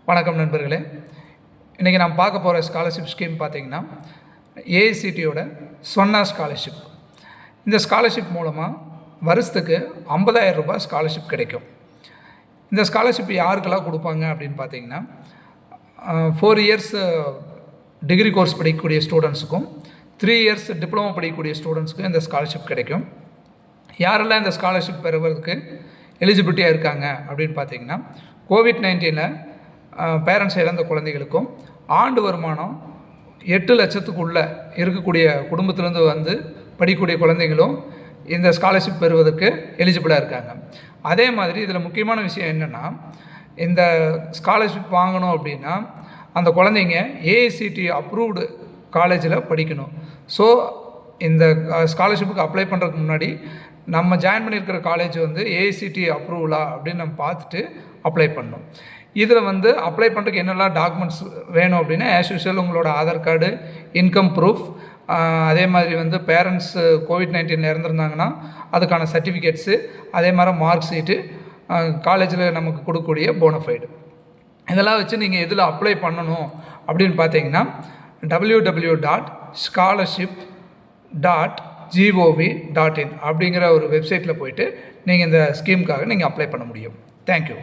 வணக்கம் நண்பர்களே. இன்றைக்கி நான் பார்க்க போகிற ஸ்காலர்ஷிப் ஸ்கீம் பார்த்திங்கன்னா ஏஐசிடியோட சொன்னா ஸ்காலர்ஷிப். இந்த ஸ்காலர்ஷிப் மூலமாக வருஷத்துக்கு 50,000 ரூபாய் ஸ்காலர்ஷிப் கிடைக்கும். இந்த ஸ்காலர்ஷிப் யாருக்கெல்லாம் கொடுப்பாங்க அப்படின்னு பார்த்தீங்கன்னா 4 இயர்ஸ் டிகிரி கோர்ஸ் படிக்கக்கூடிய ஸ்டூடெண்ட்ஸுக்கும் 3 இயர்ஸ் டிப்ளமோ படிக்கக்கூடிய ஸ்டூடெண்ட்ஸுக்கும் இந்த ஸ்காலர்ஷிப் கிடைக்கும். யாரெல்லாம் இந்த ஸ்காலர்ஷிப் பெறுவதற்கு எலிஜிபிலிட்டியாக இருக்காங்க அப்படின்னு பார்த்தீங்கன்னா கோவிட்-19 பேரண்ட்ஸ் இழந்த குழந்தைகளுக்கும் ஆண்டு வருமானம் 8 லட்சத்துக்குள்ளே இருக்கக்கூடிய குடும்பத்திலேருந்து வந்து படிக்கக்கூடிய குழந்தைகளும் இந்த ஸ்காலர்ஷிப் பெறுவதற்கு எலிஜிபிளாக இருக்காங்க. அதே மாதிரி இதில் முக்கியமான விஷயம் என்னென்னா, இந்த ஸ்காலர்ஷிப் வாங்கணும் அப்படின்னா அந்த குழந்தைங்க ஏஐசிடி அப்ரூவ்டு காலேஜில் படிக்கணும். ஸோ இந்த ஸ்காலர்ஷிப்புக்கு அப்ளை பண்ணுறதுக்கு முன்னாடி நம்ம ஜாயின் பண்ணியிருக்கிற காலேஜ் வந்து ஏஐசிடி அப்ரூவலா அப்படின்னு நம்ம பார்த்துட்டு அப்ளை பண்ணணும். இதில் வந்து அப்ளை பண்ணுறதுக்கு என்னெல்லாம் டாக்குமெண்ட்ஸ் வேணும் அப்படின்னா, ஆஸ் யூஷுவல் உங்களோட ஆதார் கார்டு, இன்கம் ப்ரூஃப், அதே மாதிரி வந்து பேரண்ட்ஸு கோவிட்-19 இறந்துருந்தாங்கன்னா அதுக்கான சர்டிஃபிகேட்ஸு, அதே மாதிரி மார்க் ஷீட்டு, காலேஜில் நமக்கு கொடுக்கக்கூடிய போனஃபைடு, இதெல்லாம் வச்சு நீங்கள் எதில் அப்ளை பண்ணணும் அப்படின்னு பார்த்தீங்கன்னா www.scholarship.gov.in அப்படிங்கிற ஒரு வெப்சைட்டில் போய்ட்டு நீங்கள் இந்த ஸ்கீமுக்காக நீங்கள் அப்ளை பண்ண முடியும். தேங்க்யூ.